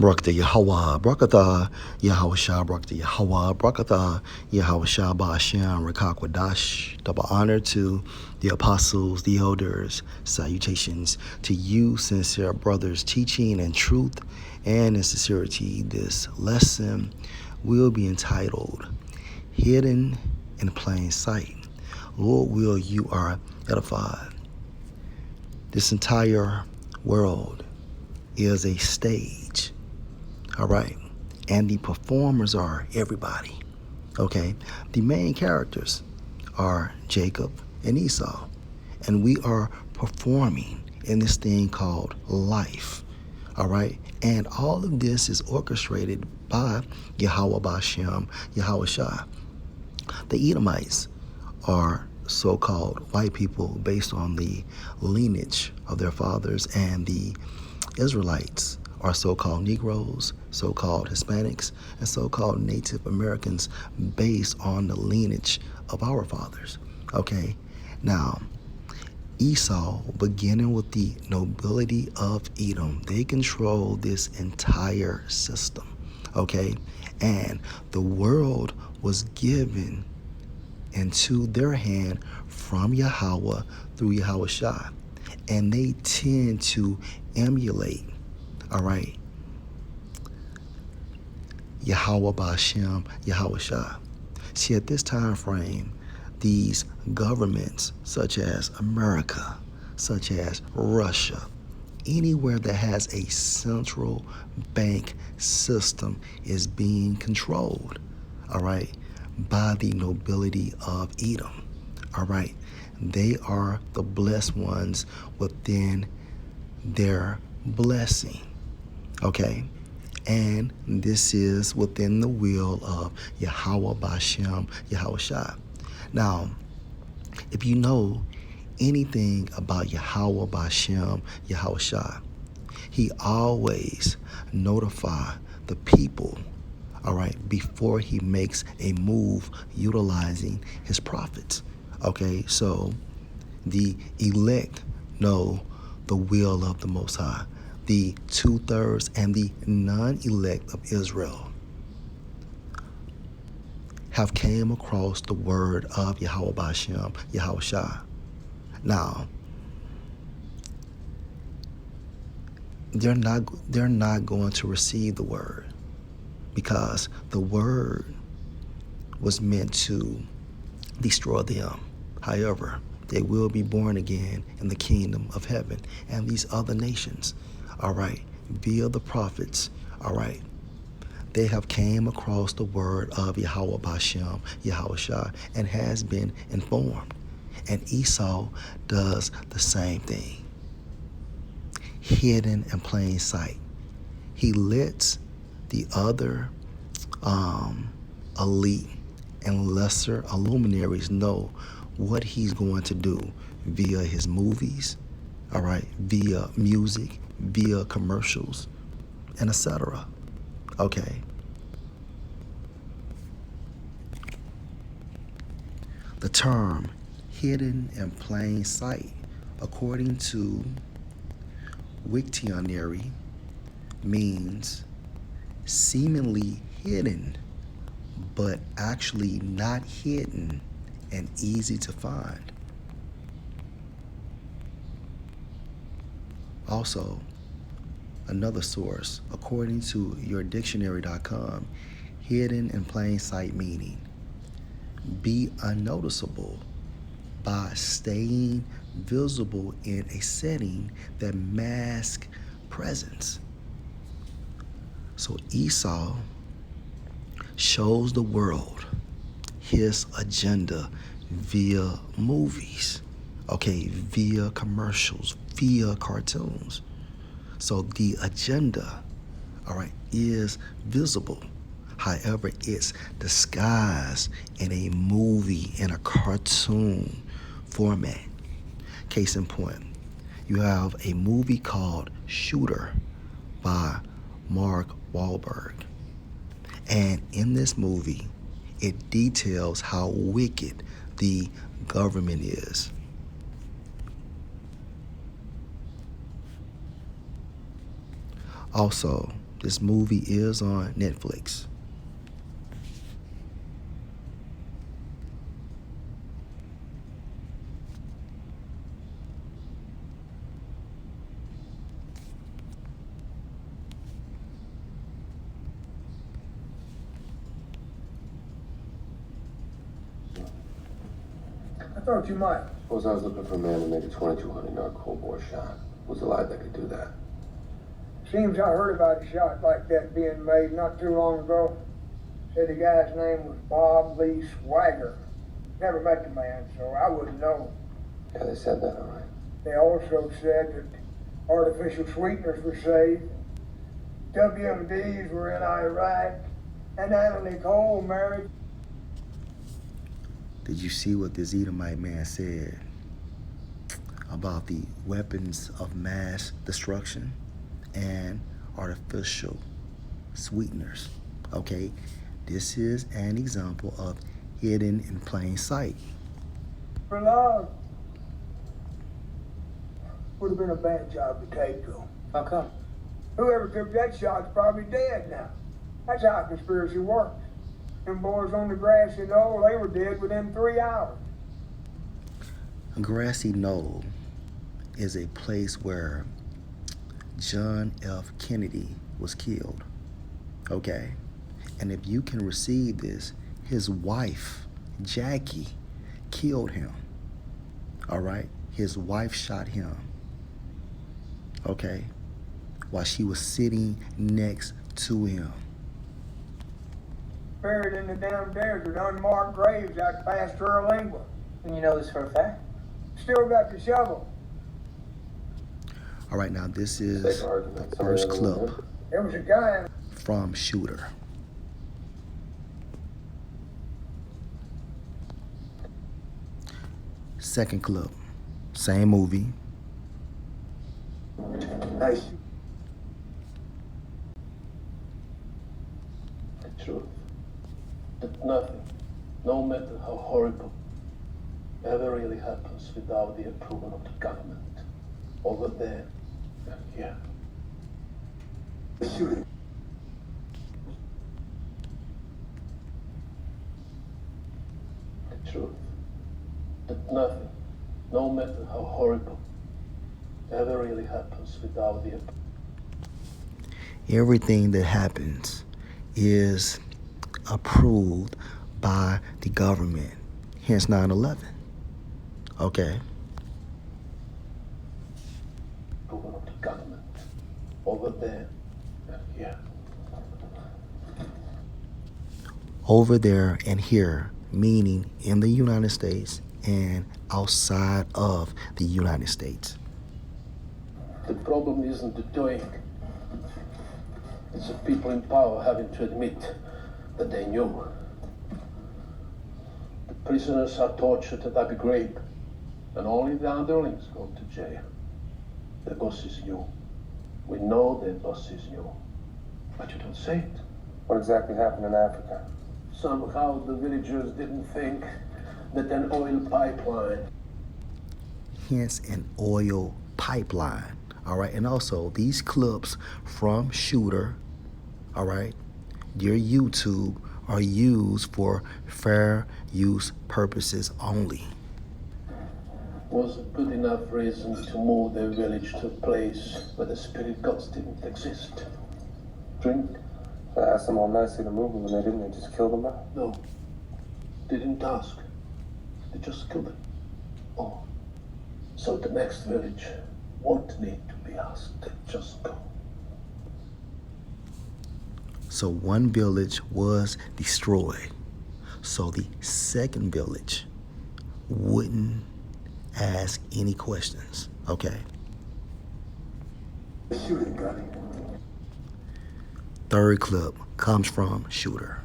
Barakatah Yahweh, Barakatah Yahweh Shah, Barakatah Yahweh, Barakatah Yahweh Shah, Ba'ashem, Rakakwadash. Double honor to the apostles, the elders, salutations to you, sincere brothers, teaching and truth and in sincerity. This lesson will be entitled Hidden in Plain Sight. Lord, will you are edified. This entire world is a stage. All right. And the performers are everybody. Okay. The main characters are Jacob and Esau. And we are performing in this thing called life. All right. And all of this is orchestrated by Yahweh Bashem, Yahweh Shah. The Edomites are so-called white people based on the lineage of their fathers, and the Israelites are so-called Negroes, so-called Hispanics, and so-called Native Americans based on the lineage of our fathers. Okay, now Esau, beginning with the nobility of Edom, they control this entire system. Okay, and the world was given into their hand from Yahweh through Yahweh Shah. And they tend to emulate, all right, Yahweh Bashem, Yahweh Shah. See, at this time frame, these governments, such as America, such as Russia, anywhere that has a central bank system is being controlled, all right, by the nobility of Edom. All right. They are the blessed ones within their blessing. Okay. And this is within the will of Yahweh Bashem, Yahweh Shah. Now, if you know anything about Yahweh Bashem, Yahweh Shah, he always notify the people, all right, before he makes a move utilizing his prophets. Okay, so the elect know the will of the Most High. The 2/3 and the non-elect of Israel have came across the word of Yahweh Bashem, Yahweh Shah. Now, they're not going to receive the word, because the word was meant to destroy them. However, they will be born again in the kingdom of heaven. And these other nations, all right, via the prophets, all right, they have came across the word of Yahweh Bashem, Yahweh Shah, and has been informed. And Esau does the same thing. Hidden in plain sight. He lets the other elite and lesser luminaries know what he's going to do via his movies, all right, via music, via commercials, and etc. Okay. The term hidden in plain sight, according to Wiktionary, means seemingly hidden, but actually not hidden and easy to find. Also, another source, according to yourdictionary.com, hidden in plain sight meaning be unnoticeable by staying visible in a setting that masks presence. So Esau shows the world his agenda via movies, okay, via commercials, via cartoons. So the agenda, all right, is visible. However, it's disguised in a movie, in a cartoon format. Case in point, you have a movie called Shooter by Mark Wahlberg. And in this movie, it details how wicked the government is. Also, This movie is on Netflix. I thought you might. Suppose I was looking for a man to make a 2200 yard cold bore shot. Who's alive that could do that? Seems I heard about a shot like that being made not too long ago. Said the guy's name was Bob Lee Swagger. Never met the man, so I wouldn't know. Yeah, they said that, all right. They also said that artificial sweeteners were saved, WMDs were in Iraq, and Anna Nicole married. Did you see what this Edomite man said about the weapons of mass destruction and artificial sweeteners? Okay, this is an example of hidden in plain sight. For love. Would have been a bad job to take, though. How come? Whoever took that shot's probably dead now. That's how a conspiracy works. Them boys on the grassy knoll, they were dead within 3 hours. A grassy knoll is a place where John F. Kennedy was killed. Okay? And if you can receive this, his wife, Jackie, killed him. All right? His wife shot him. Okay? While she was sitting next to him. Buried in the damn desert, unmarked graves out past Terlingua. And you know this for a fact? Still got the shovel. All right, now this is Safe argument. the Sorry, first I didn't clip know. There was a guy. from Shooter. Second clip, same movie. Nice. The truth. That nothing, no matter how horrible, ever really happens without the approval of the government. Over there and here. Shooting. The truth. That nothing, no matter how horrible, ever really happens without the approval. Everything that happens is approved by the government, hence 9/11. Okay? Approval of the government. Over there and here. Over there and here, meaning in the United States and outside of the United States. The problem isn't the doing. It's the people in power having to admit that they knew. The prisoners are tortured at Abu Ghraib, and only the underlings go to jail. The bosses knew. We know the bosses knew. But you don't say it. What exactly happened in Africa? Somehow the villagers didn't think that an oil pipeline. Hence an oil pipeline. All right. And also these clips from Shooter, all right, your YouTube are used for fair use purposes only. Was a good enough reason to move their village to a place where the spirit gods didn't exist. Drink? I asked them all nicely to move them, and they didn't. They just killed them out. No. They didn't ask. They just killed them. Oh. So the next village won't need to be asked. They just go. So one village was destroyed. So the second village wouldn't ask any questions. Okay? Shooting gunny. Third clip comes from Shooter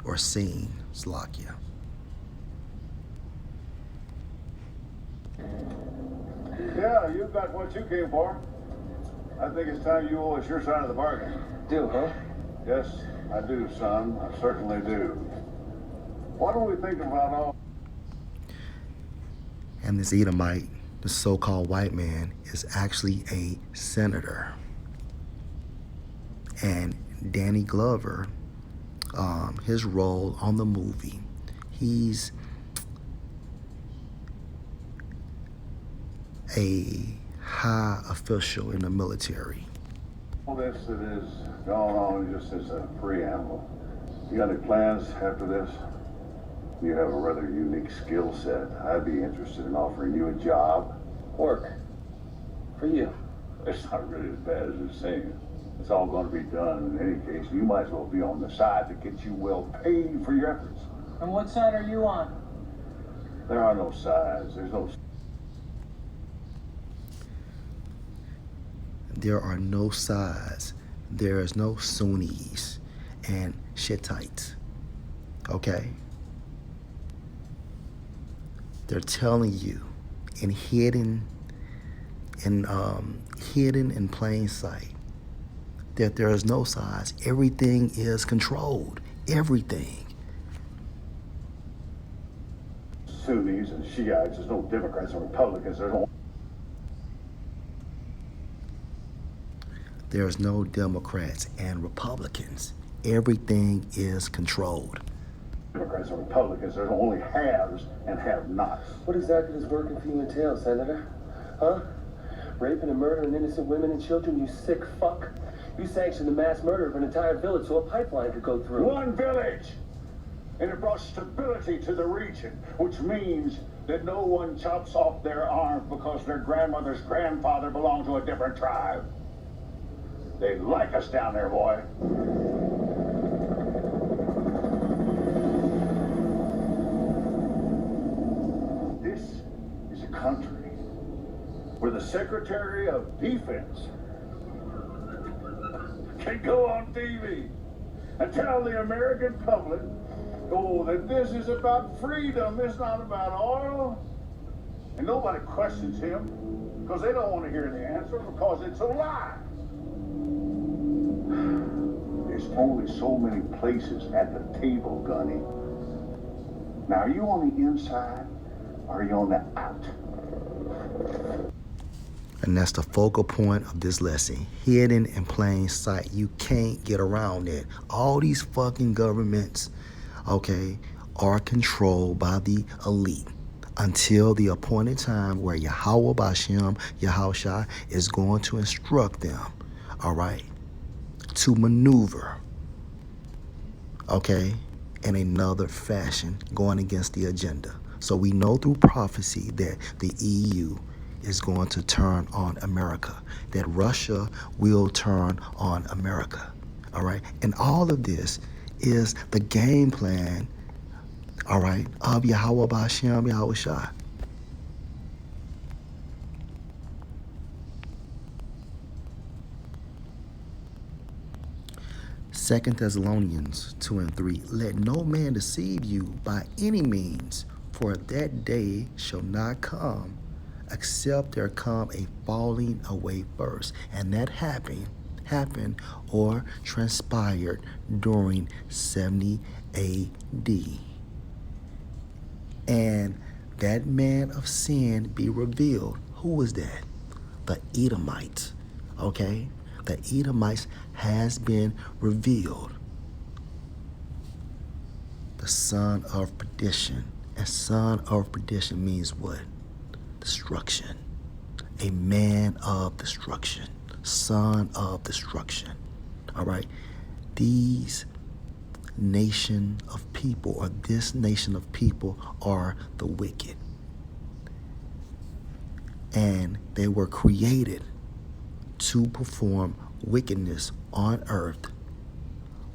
or Scene Slakia. Yeah, you got what you came for. I think it's time you owe us your side of the bargain. Do, huh? Yes, I do, son. I certainly do. Why don't we think about all... And this Edomite, the so-called white man, is actually a senator. And Danny Glover, his role on the movie, he's a high official in the military. All this that is going on just as a preamble. You got any plans after this? You have a rather unique skill set. I'd be interested in offering you a job. Work. For you. It's not really as bad as it's saying. It's all going to be done. In any case, you might as well be on the side that gets you well paid for your efforts. And what side are you on? There are no sides. There's no... There are no sides. There is no Sunnis and Shittites. Okay? They're telling you hidden in plain sight that there is no sides. Everything is controlled. Everything. Sunnis and Shiites. There's no Democrats or Republicans. There's no Democrats and Republicans. Everything is controlled. Democrats or Republicans. There's only haves and have-nots. What exactly does working for you entail, Senator? Huh? Raping and murdering innocent women and children, you sick fuck? You sanctioned the mass murder of an entire village so a pipeline could go through. One village! And it brought stability to the region, which means that no one chops off their arms because their grandmother's grandfather belonged to a different tribe. They like us down there, boy. This is a country where the Secretary of Defense can go on TV and tell the American public, oh, that this is about freedom, it's not about oil. And nobody questions him because they don't want to hear the answer because it's a lie. There's only so many places at the table, Gunny. Now, are you on the inside or are you on the out? And that's the focal point of this lesson. Hidden in plain sight. You can't get around it. All these fucking governments, okay, are controlled by the elite until the appointed time where Yahweh Bashem, Yahushua, is going to instruct them, all right, to maneuver, okay, in another fashion, going against the agenda. So we know through prophecy that the EU is going to turn on America, that Russia will turn on America, all right? And all of this is the game plan, all right, of Yahweh Bashem, Yahushua. Second Thessalonians 2:3, let no man deceive you by any means, for that day shall not come except there come a falling away first. And that happened or transpired during 70 AD. And that man of sin be revealed. Who was that? The Edomites, okay? The Edomites has been revealed. The son of perdition. And son of perdition means what? Destruction. A man of destruction. Son of destruction. All right? These nation of people, or this nation of people, are the wicked. And they were created to perform wickedness on earth,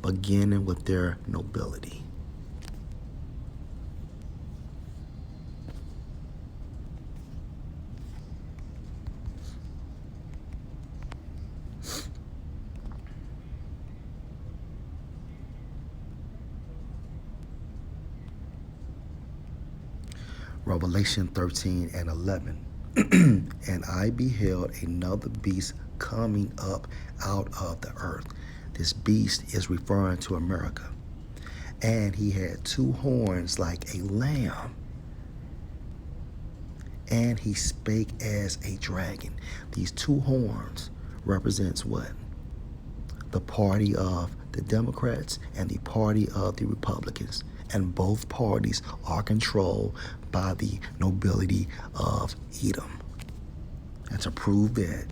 beginning with their nobility. Revelation 13:11. And I beheld another beast coming up out of the earth. This beast is referring to America. And he had two horns like a lamb. And he spake as a dragon. These two horns represents what? the party of the Democrats and the party of the Republicans. And both parties are controlled by the nobility of Edom. And to prove that,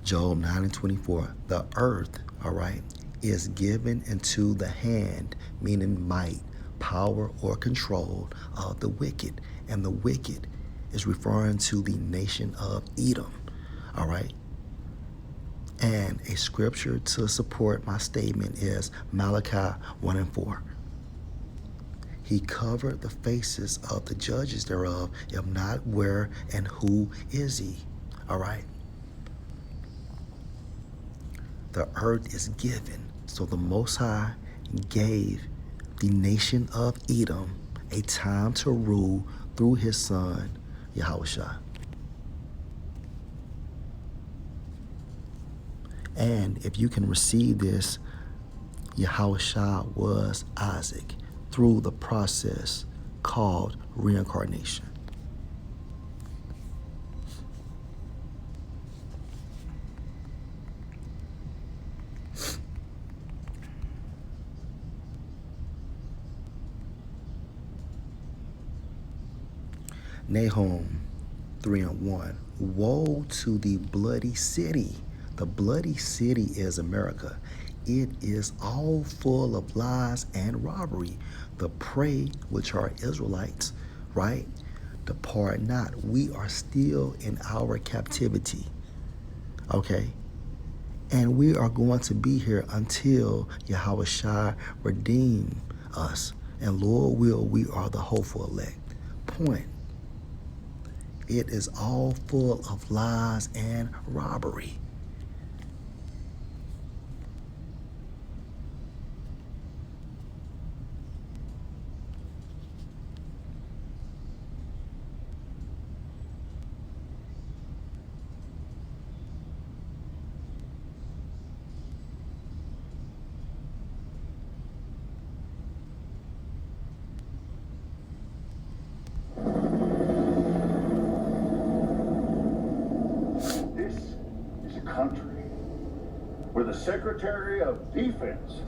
Job 9:24, the earth, all right, is given into the hand, meaning might, power, or control of the wicked. And the wicked is referring to the nation of Edom, all right? And a scripture to support my statement is Malachi 1:4. He covered the faces of the judges thereof, if not where and who is he, all right? The earth is given. So the Most High gave the nation of Edom a time to rule through his son, Yahushua. And if you can receive this, Yahushua was Isaac through the process called reincarnation. Nahum 3:1. Woe to the bloody city. The bloody city is America. It is all full of lies and robbery. The prey, which are Israelites, right? Depart not. We are still in our captivity. Okay? And we are going to be here until Yahushua redeem us. And Lord will, we are the hopeful elect. Point. It is all full of lies and robbery. Country where the Secretary of Defense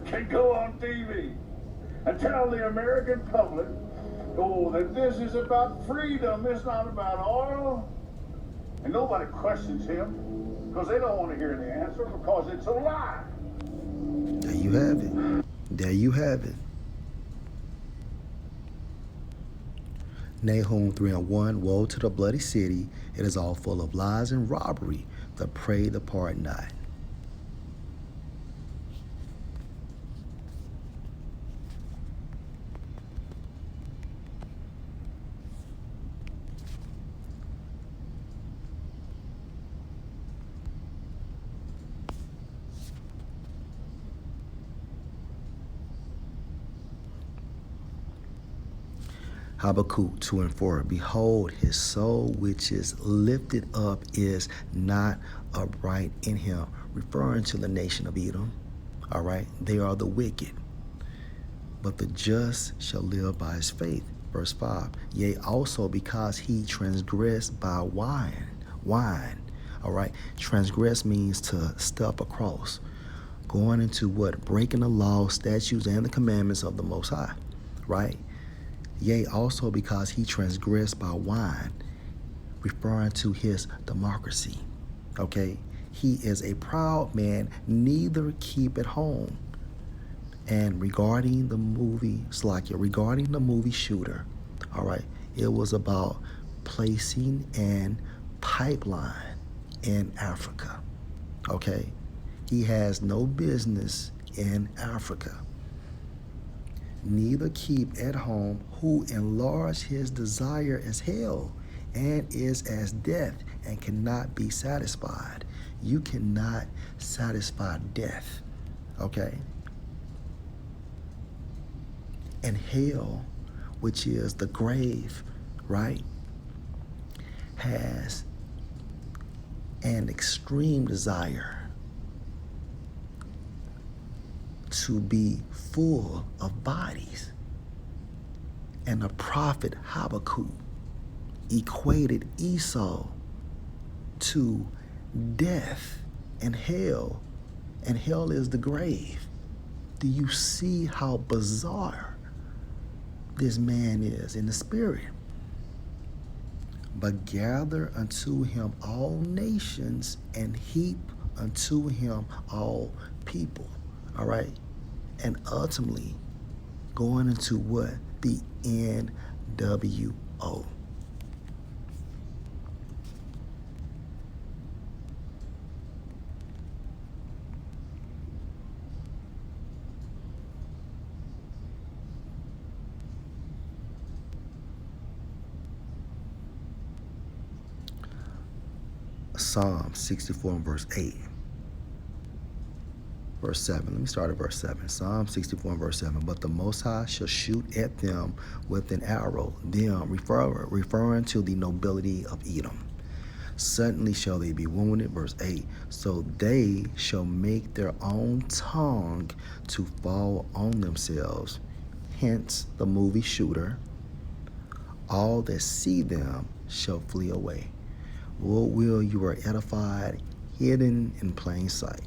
can go on TV and tell the American public, oh, that this is about freedom, it's not about oil, and nobody questions him because they don't want to hear the answer because it's a lie. There you have it. There you have it. Nahum 3:1, woe to the bloody city, it is all full of lies and robbery, the prey depart not. Habakkuk 2:4, behold, his soul which is lifted up is not upright in him, referring to the nation of Edom. All right, they are the wicked, but the just shall live by his faith. Verse 5, yea, also because he transgressed by wine. All right, transgress means to step across, going into what? Breaking the law, statutes, and the commandments of the Most High, right? Yea, also because he transgressed by wine, referring to his democracy. Okay? He is a proud man, neither keep at home. And regarding the movie Shooter, all right, it was about placing an pipeline in Africa. Okay? He has no business in Africa. Neither keep at home, who enlarge his desire as hell and is as death and cannot be satisfied. You cannot satisfy death, okay? And hell, which is the grave, right, has an extreme desire to be full of bodies. And the prophet Habakkuk equated Esau to death and hell is the grave. Do you see how bizarre this man is in the spirit? But gather unto him all nations and heap unto him all people. All right? And ultimately going into what? The NWO. Psalm 64 and verse 8. Verse 7. Let me start at verse 7. Psalm 64 and verse 7. But the Most High shall shoot at them with an arrow, them referring to the nobility of Edom. Suddenly shall they be wounded. Verse 8. So they shall make their own tongue to fall on themselves. Hence the movie Shooter. All that see them shall flee away. Will you are edified, hidden in plain sight.